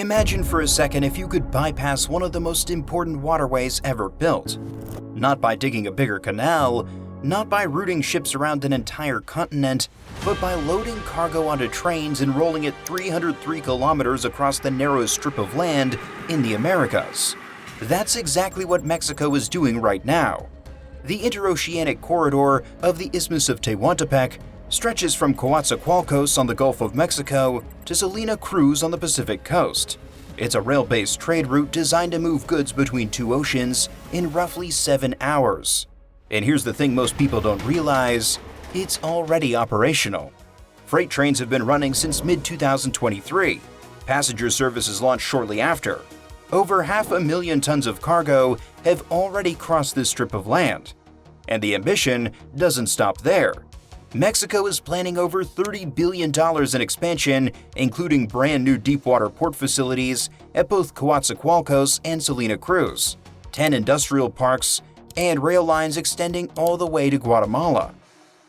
Imagine for a second if you could bypass one of the most important waterways ever built. Not by digging a bigger canal, not by routing ships around an entire continent, but by loading cargo onto trains and rolling it 303 kilometers across the narrowest strip of land in the Americas. That's exactly what Mexico is doing right now. The Interoceanic Corridor of the Isthmus of Tehuantepec stretches from Coatzacoalcos on the Gulf of Mexico to Salina Cruz on the Pacific coast. It's a rail-based trade route designed to move goods between two oceans in roughly 7 hours. And here's the thing most people don't realize, it's already operational. Freight trains have been running since mid-2023. Passenger services launched shortly after. Over 500,000 tons of cargo have already crossed this strip of land. And the ambition doesn't stop there. Mexico is planning over $30 billion in expansion, including brand new deepwater port facilities at both Coatzacoalcos and Salina Cruz, 10 industrial parks, and rail lines extending all the way to Guatemala.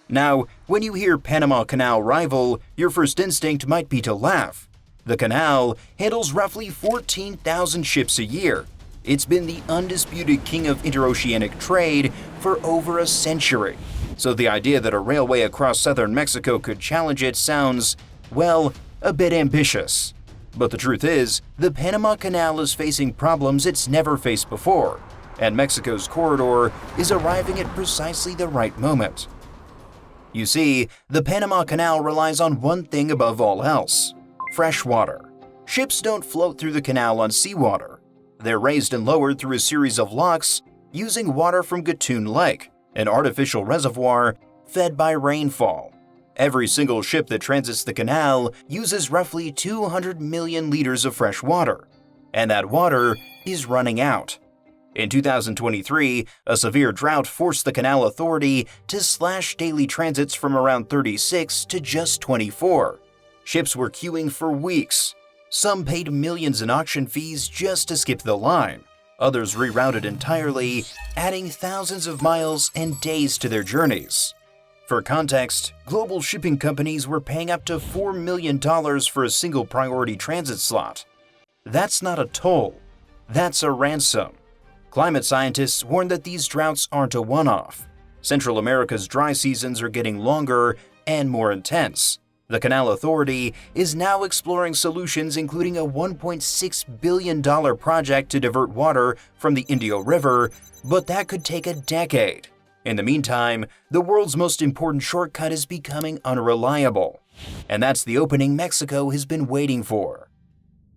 Now, when you hear Panama Canal rival, your first instinct might be to laugh. The canal handles roughly 14,000 ships a year. It's been the undisputed king of interoceanic trade for over a century. So the idea that a railway across southern Mexico could challenge it sounds, well, a bit ambitious. But the truth is, the Panama Canal is facing problems it's never faced before, and Mexico's corridor is arriving at precisely the right moment. You see, the Panama Canal relies on one thing above all else: fresh water. Ships don't float through the canal on seawater. They're raised and lowered through a series of locks using water from Gatun Lake, an artificial reservoir fed by rainfall. Every single ship that transits the canal uses roughly 200 million liters of fresh water, and that water is running out. In 2023, a severe drought forced the Canal Authority to slash daily transits from around 36 to just 24. Ships were queuing for weeks. Some paid millions in auction fees just to skip the line. Others rerouted entirely, adding thousands of miles and days to their journeys. For context, global shipping companies were paying up to $4 million for a single priority transit slot. That's not a toll, that's a ransom. Climate scientists warn that these droughts aren't a one-off. Central America's dry seasons are getting longer and more intense. The Canal Authority is now exploring solutions including a $1.6 billion project to divert water from the Indio River, but that could take a decade. In the meantime, the world's most important shortcut is becoming unreliable. And that's the opening Mexico has been waiting for.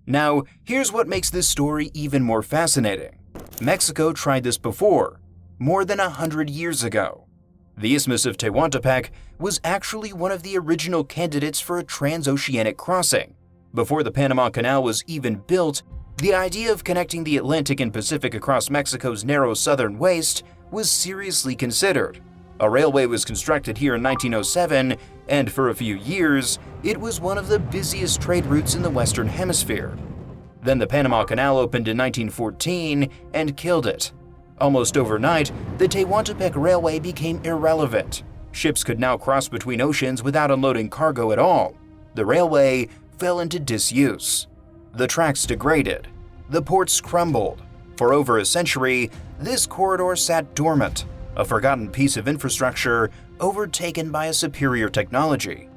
Now, here's what makes this story even more fascinating. Mexico tried this before, more than 100 years ago. The Isthmus of Tehuantepec was actually one of the original candidates for a transoceanic crossing. Before the Panama Canal was even built, the idea of connecting the Atlantic and Pacific across Mexico's narrow southern waist was seriously considered. A railway was constructed here in 1907, and for a few years, it was one of the busiest trade routes in the Western Hemisphere. Then the Panama Canal opened in 1914 and killed it. Almost overnight, the Tehuantepec Railway became irrelevant. Ships could now cross between oceans without unloading cargo at all. The railway fell into disuse. The tracks degraded. The ports crumbled. For over a century, this corridor sat dormant, a forgotten piece of infrastructure overtaken by a superior technology.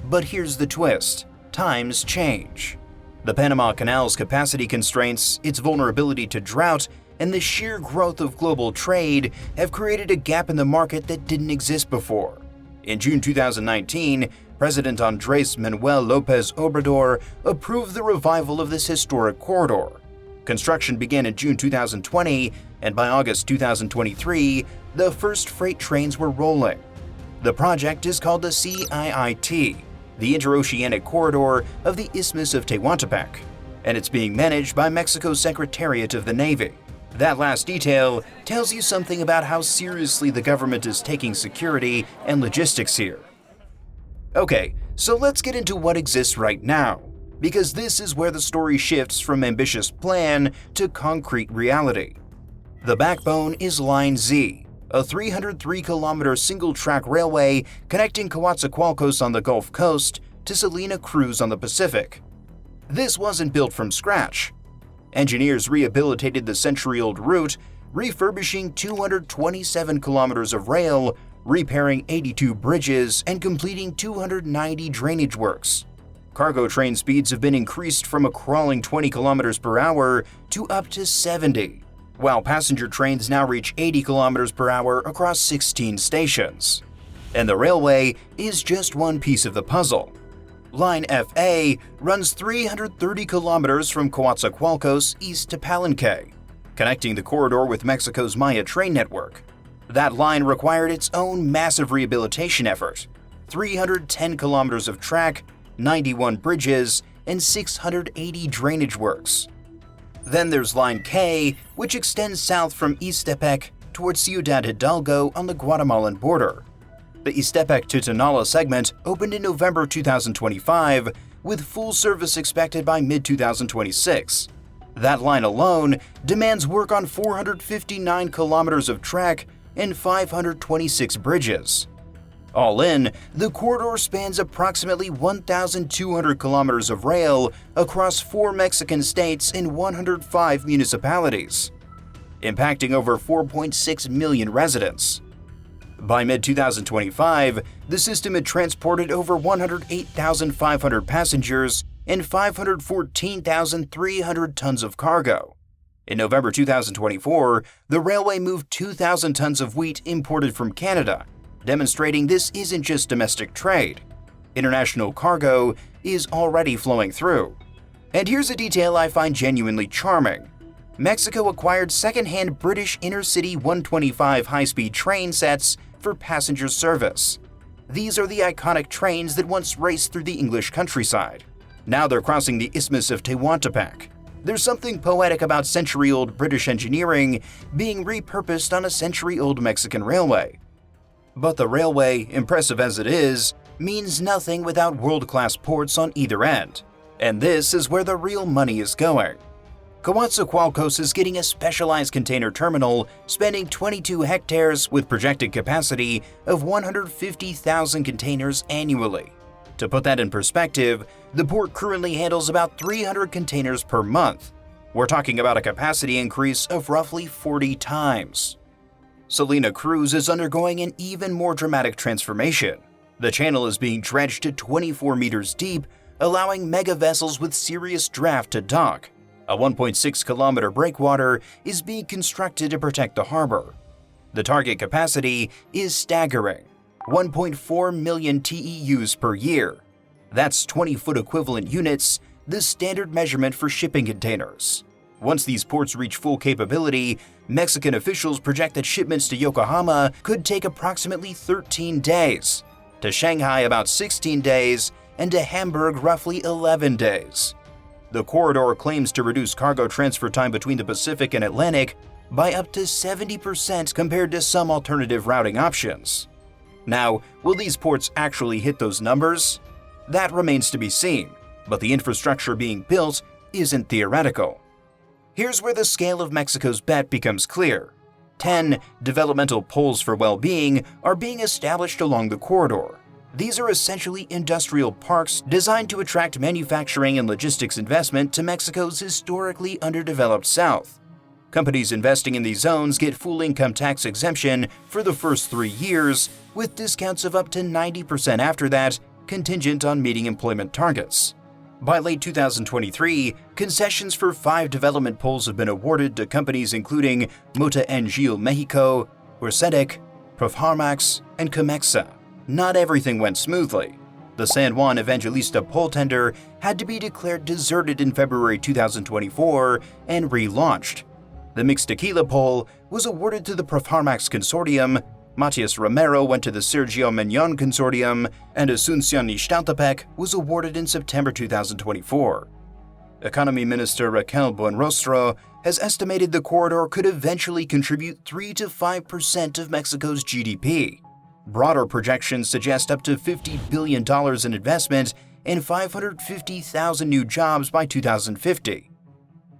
But here's the twist: times change. The Panama Canal's capacity constraints, its vulnerability to drought, and the sheer growth of global trade have created a gap in the market that didn't exist before. In June 2019, President Andrés Manuel López Obrador approved the revival of this historic corridor. Construction began in June 2020, and by August 2023, the first freight trains were rolling. The project is called the CIIT, the Interoceanic Corridor of the Isthmus of Tehuantepec, and it's being managed by Mexico's Secretariat of the Navy. That last detail tells you something about how seriously the government is taking security and logistics here. Okay, so let's get into what exists right now, because this is where the story shifts from ambitious plan to concrete reality. The backbone is Line Z, a 303-kilometer single-track railway connecting Coatzacoalcos on the Gulf Coast to Salina Cruz on the Pacific. This wasn't built from scratch. Engineers rehabilitated the century-old route, refurbishing 227 kilometers of rail, repairing 82 bridges, and completing 290 drainage works. Cargo train speeds have been increased from a crawling 20 kilometers per hour to up to 70, while passenger trains now reach 80 kilometers per hour across 16 stations. And the railway is just one piece of the puzzle. Line FA runs 330 kilometers from Coatzacoalcos east to Palenque, connecting the corridor with Mexico's Maya train network. That line required its own massive rehabilitation effort: 310 kilometers of track, 91 bridges, and 680 drainage works. Then there's Line K, which extends south from Ixtepec towards Ciudad Hidalgo on the Guatemalan border. The Ixtepec to Tonala segment opened in November 2025, with full service expected by mid-2026. That line alone demands work on 459 kilometers of track and 526 bridges. All in, the corridor spans approximately 1,200 kilometers of rail across 4 Mexican states and 105 municipalities, impacting over 4.6 million residents. By mid-2025, the system had transported over 108,500 passengers and 514,300 tons of cargo. In November 2024, the railway moved 2,000 tons of wheat imported from Canada, demonstrating this isn't just domestic trade. International cargo is already flowing through. And here's a detail I find genuinely charming. Mexico acquired second-hand British intercity 125 high-speed train sets for passenger service. These are the iconic trains that once raced through the English countryside. Now they're crossing the Isthmus of Tehuantepec. There's something poetic about century-old British engineering being repurposed on a century-old Mexican railway. But the railway, impressive as it is, means nothing without world-class ports on either end. And this is where the real money is going. Coatzacoalcos is getting a specialized container terminal spanning 22 hectares with projected capacity of 150,000 containers annually. To put that in perspective, the port currently handles about 300 containers per month. We're talking about a capacity increase of roughly 40 times. Salina Cruz is undergoing an even more dramatic transformation. The channel is being dredged to 24 meters deep, allowing mega vessels with serious draft to dock. A 1.6-kilometer breakwater is being constructed to protect the harbor. The target capacity is staggering: 1.4 million TEUs per year. That's 20-foot equivalent units, the standard measurement for shipping containers. Once these ports reach full capability, Mexican officials project that shipments to Yokohama could take approximately 13 days, to Shanghai about 16 days, and to Hamburg roughly 11 days. The corridor claims to reduce cargo transfer time between the Pacific and Atlantic by up to 70% compared to some alternative routing options. Now, will these ports actually hit those numbers? That remains to be seen, but the infrastructure being built isn't theoretical. Here's where the scale of Mexico's bet becomes clear. 10 developmental poles for well-being are being established along the corridor. These are essentially industrial parks designed to attract manufacturing and logistics investment to Mexico's historically underdeveloped south. Companies investing in these zones get full income tax exemption for the first 3 years, with discounts of up to 90% after that, contingent on meeting employment targets. By late 2023, concessions for 5 development poles have been awarded to companies including Mota Angil Mexico, Ursedec, Profharmax, and Comexa. Not everything went smoothly. The San Juan Evangelista pole tender had to be declared deserted in February 2024 and relaunched. The Mixtequila pole was awarded to the Profharmax Consortium, Matias Romero went to the Sergio Meñon Consortium, and Asuncion Ixtaltepec was awarded in September 2024. Economy Minister Raquel Buenrostro has estimated the corridor could eventually contribute 3 to 5% of Mexico's GDP. Broader projections suggest up to $50 billion in investment and 550,000 new jobs by 2050.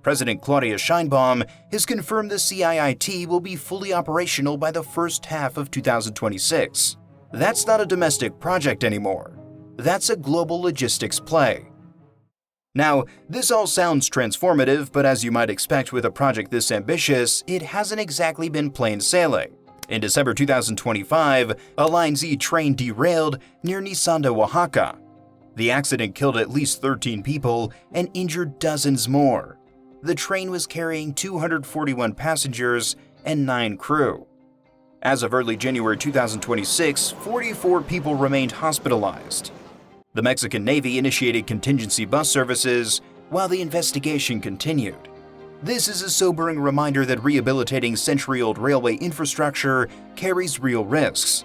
President Claudia Sheinbaum has confirmed the CIIT will be fully operational by the first half of 2026. That's not a domestic project anymore. That's a global logistics play. Now, this all sounds transformative, but as you might expect with a project this ambitious, it hasn't exactly been plain sailing. In December 2025, a Line Z train derailed near Nisanda, Oaxaca. The accident killed at least 13 people and injured dozens more. The train was carrying 241 passengers and 9 crew. As of early January 2026, 44 people remained hospitalized. The Mexican Navy initiated contingency bus services while the investigation continued. This is a sobering reminder that rehabilitating century-old railway infrastructure carries real risks.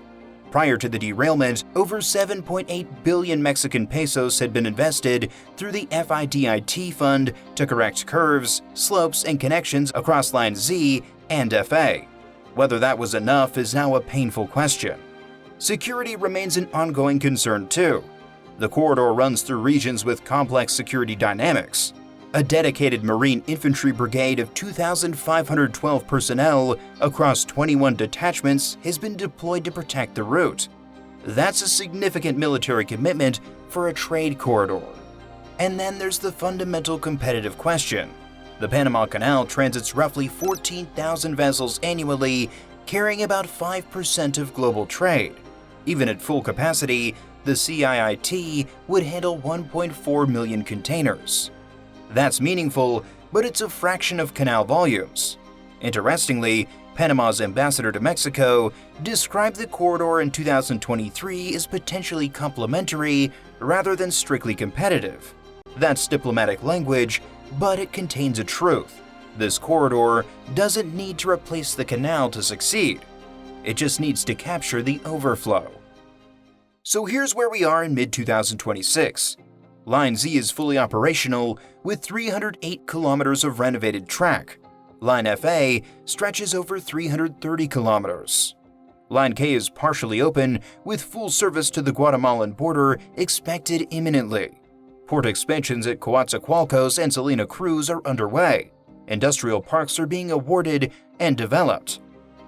Prior to the derailment, over 7.8 billion Mexican pesos had been invested through the FIDIT fund to correct curves, slopes, and connections across Line Z and FA. Whether that was enough is now a painful question. Security remains an ongoing concern too. The corridor runs through regions with complex security dynamics. A dedicated Marine Infantry Brigade of 2,512 personnel across 21 detachments has been deployed to protect the route. That's a significant military commitment for a trade corridor. And then there's the fundamental competitive question. The Panama Canal transits roughly 14,000 vessels annually, carrying about 5% of global trade. Even at full capacity, the CIIT would handle 1.4 million containers. That's meaningful, but it's a fraction of canal volumes. Interestingly, Panama's ambassador to Mexico described the corridor in 2023 as potentially complementary rather than strictly competitive. That's diplomatic language, but it contains a truth. This corridor doesn't need to replace the canal to succeed. It just needs to capture the overflow. So here's where we are in mid-2026. Line Z is fully operational with 308 kilometers of renovated track. Line FA stretches over 330 kilometers. Line K is partially open with full service to the Guatemalan border expected imminently. Port expansions at Coatzacoalcos and Salina Cruz are underway. Industrial parks are being awarded and developed.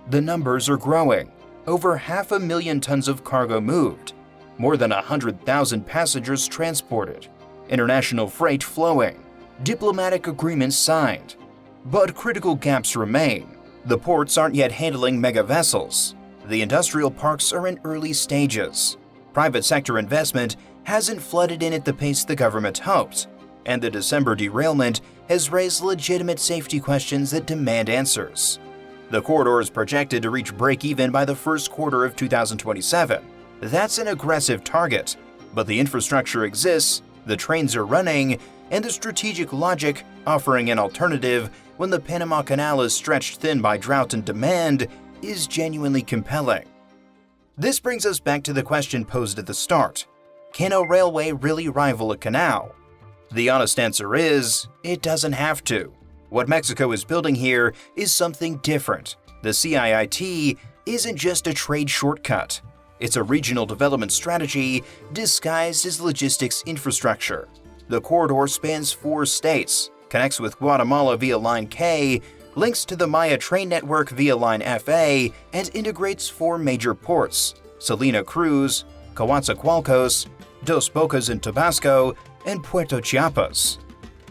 The numbers are growing. Over 500,000 tons of cargo moved. More than 100,000 passengers transported, international freight flowing, diplomatic agreements signed. But critical gaps remain. The ports aren't yet handling mega vessels. The industrial parks are in early stages. Private sector investment hasn't flooded in at the pace the government hoped, and the December derailment has raised legitimate safety questions that demand answers. The corridor is projected to reach break-even by the first quarter of 2027. That's an aggressive target, but the infrastructure exists, the trains are running, and the strategic logic offering an alternative when the Panama Canal is stretched thin by drought and demand is genuinely compelling. This brings us back to the question posed at the start. Can a railway really rival a canal? The honest answer is, it doesn't have to. What Mexico is building here is something different. The CIIT isn't just a trade shortcut. It's a regional development strategy disguised as logistics infrastructure. The corridor spans 4 states, connects with Guatemala via Line K, links to the Maya train network via Line FA, and integrates 4 major ports: Salina Cruz, Coatzacoalcos, Dos Bocas in Tabasco, and Puerto Chiapas.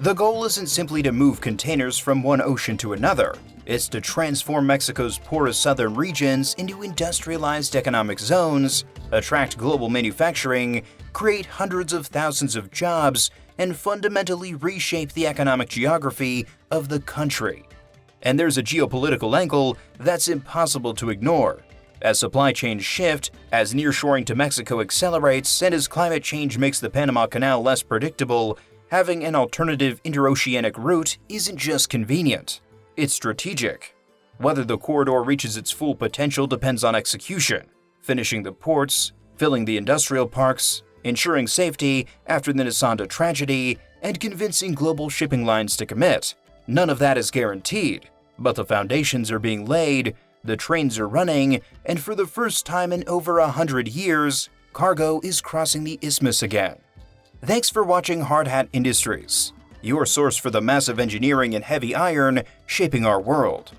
The goal isn't simply to move containers from one ocean to another. It's to transform Mexico's poorest southern regions into industrialized economic zones, attract global manufacturing, create hundreds of thousands of jobs, and fundamentally reshape the economic geography of the country. And there's a geopolitical angle that's impossible to ignore. As supply chains shift, as nearshoring to Mexico accelerates, and as climate change makes the Panama Canal less predictable, having an alternative interoceanic route isn't just convenient. It's strategic. Whether the corridor reaches its full potential depends on execution, finishing the ports, filling the industrial parks, ensuring safety after the Nisanda tragedy, and convincing global shipping lines to commit. None of that is guaranteed, but the foundations are being laid, the trains are running, and for the first time in over 100 years, cargo is crossing the isthmus again. Thanks for watching Hard Hat Industries, your source for the massive engineering and heavy iron shaping our world.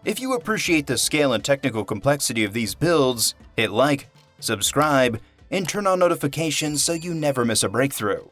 If you appreciate the scale and technical complexity of these builds, hit like, subscribe, and turn on notifications so you never miss a breakthrough.